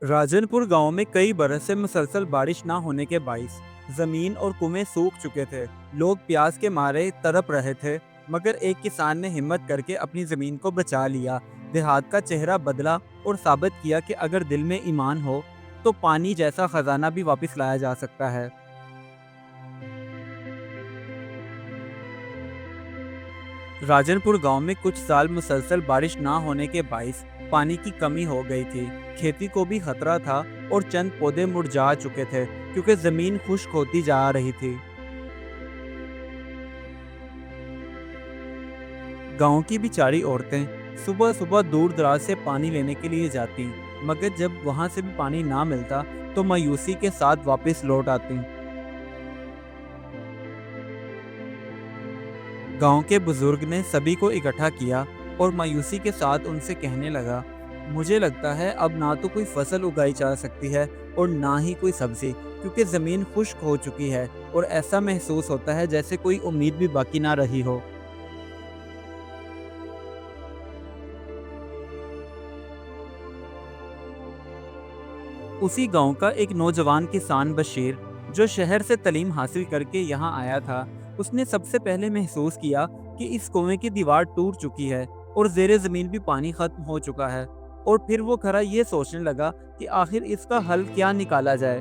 राजनपुर गांव में कई बरस से मुसलसल बारिश ना होने के बाइस जमीन और कुएं सूख चुके थे। लोग प्यास के मारे तड़प रहे थे, मगर एक किसान ने हिम्मत करके अपनी जमीन को बचा लिया। देहात का चेहरा बदला और साबित किया कि अगर दिल में ईमान हो तो पानी जैसा खजाना भी वापस लाया जा सकता है। राजनपुर गांव में कुछ साल मुसलसल बारिश ना होने के बाइस पानी की कमी हो गई थी। खेती को भी खतरा था और चंद पौधे मुरझा चुके थे क्योंकि जमीन खुश्क होती जा रही थी। गांव की बेचारी औरतें सुबह सुबह दूर दराज से पानी लेने के लिए जाती, मगर जब वहां से भी पानी ना मिलता तो मायूसी के साथ वापस लौट आती। गांव के बुजुर्ग ने सभी को इकट्ठा किया और मायूसी के साथ उनसे कहने लगा, मुझे लगता है अब ना तो कोई फसल उगाई जा सकती है और ना ही कोई सब्जी, क्योंकि जमीन खुश्क हो चुकी है और ऐसा महसूस होता है जैसे कोई उम्मीद भी बाकी ना रही हो। उसी गांव का एक नौजवान किसान बशीर, जो शहर से तालीम हासिल करके यहाँ आया था, उसने सबसे पहले महसूस किया कि इस कुएं की दीवार टूट चुकी है और जेरे जमीन भी पानी खत्म हो चुका है। और फिर वो खरा ये सोचने लगा कि आखिर इसका हल क्या निकाला जाए।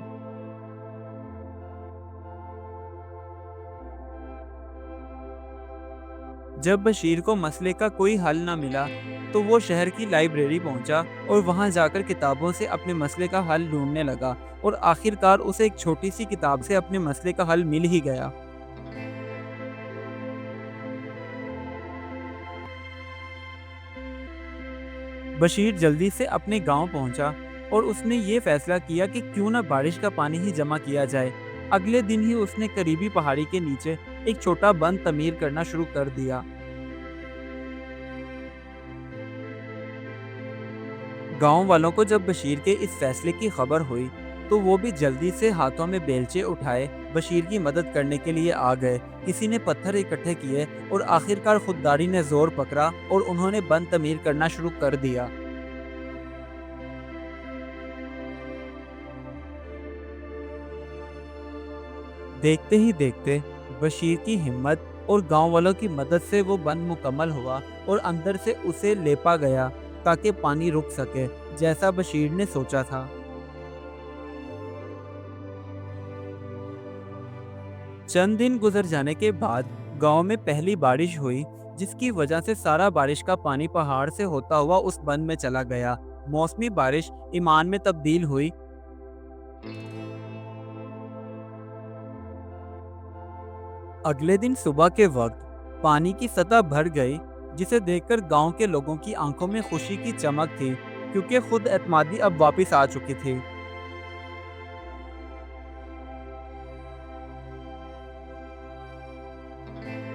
जब बशीर को मसले का कोई हल ना मिला तो वो शहर की लाइब्रेरी पहुंचा और वहां जाकर किताबों से अपने मसले का हल ढूंढने लगा। और आखिरकार उसे एक छोटी सी किताब से अपने मसले का हल मिल ही गया। बशीर जल्दी से अपने गांव पहुंचा और उसने ये फैसला किया कि क्यों ना बारिश का पानी ही जमा किया जाए। अगले दिन ही उसने करीबी पहाड़ी के नीचे एक छोटा बंद तमीर करना शुरू कर दिया। गांव वालों को जब बशीर के इस फैसले की खबर हुई तो वो भी जल्दी से हाथों में बेलचे उठाए बशीर की मदद करने के लिए आ गए। किसी ने पत्थर इकट्ठे किए और आखिरकार खुददारी ने जोर पकड़ा और उन्होंने बंद तमीर करना शुरू कर दिया। देखते ही देखते बशीर की हिम्मत और गांव वालों की मदद से वो बंद मुकम्मल हुआ और अंदर से उसे लेपा गया ताकि पानी रुक सके, जैसा बशीर ने सोचा था। चंद दिन गुजर जाने के बाद गांव में पहली बारिश हुई, जिसकी वजह से सारा बारिश का पानी पहाड़ से होता हुआ उस बंद में चला गया। मौसमी बारिश ईमान में तब्दील हुई। अगले दिन सुबह के वक्त पानी की सतह भर गई, जिसे देखकर गांव के लोगों की आंखों में खुशी की चमक थी, क्योंकि खुद एतमादी अब वापस आ चुकी थी।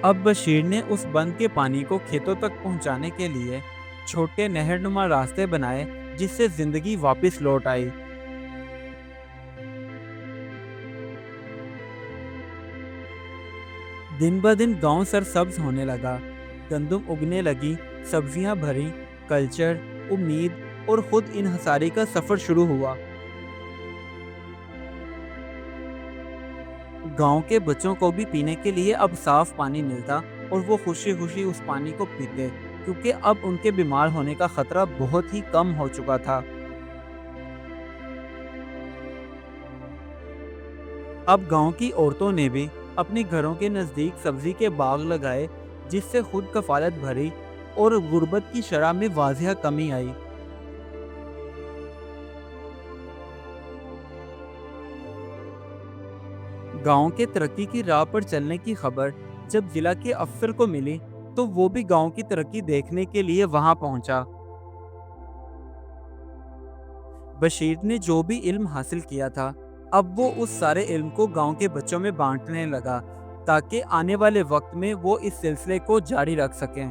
अब बशीर ने उस बंद के पानी को खेतों तक पहुंचाने के लिए छोटे नहरनुमा रास्ते बनाए, जिससे जिंदगी वापस लौट आई। दिन ब दिन गांव सरसब्ज होने लगा। गंदम उगने लगी, सब्जियां भरी, कल्चर, उम्मीद और खुद इन्हसारी का सफर शुरू हुआ। गांव के बच्चों को भी पीने के लिए अब साफ पानी मिलता और वो खुशी खुशी उस पानी को पीते, क्योंकि अब उनके बीमार होने का खतरा बहुत ही कम हो चुका था। अब गांव की औरतों ने भी अपने घरों के नज़दीक सब्जी के बाग लगाए, जिससे खुद कफालत भरी और गुर्बत की शरह में वाजिया कमी आई। गांव के तरक्की की राह पर चलने की खबर जब जिला के अफसर को मिली तो वो भी गांव की तरक्की देखने के लिए वहां पहुंचा। बशीर ने जो भी इल्म हासिल किया था, अब वो उस सारे इल्म को गांव के बच्चों में बांटने लगा, ताकि आने वाले वक्त में वो इस सिलसिले को जारी रख सकें।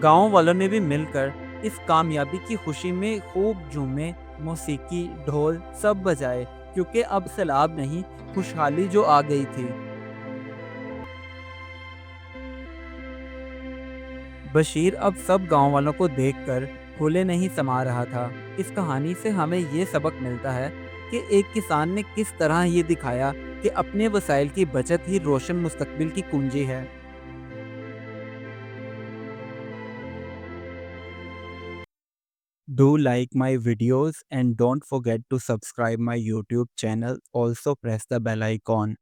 गांव वालों ने भी मिलकर इस कामयाबी की खुशी में खूब झूमे, मौसीकी, ढोल सब बजाए, क्योंकि अब सैलाब नहीं, खुशहाली जो आ गई थी। بشیر اب سب گاؤں والوں کو دیکھ کر پھولے نہیں سما رہا تھا۔ اس کہانی سے ہمیں یہ سبق ملتا ہے کہ ایک کسان نے کس طرح یہ دکھایا کہ اپنے وسائل کی بچت ہی روشن مستقبل کی کنجی ہے۔ Do like my videos and don't forget to subscribe my YouTube channel. Also press the bell icon.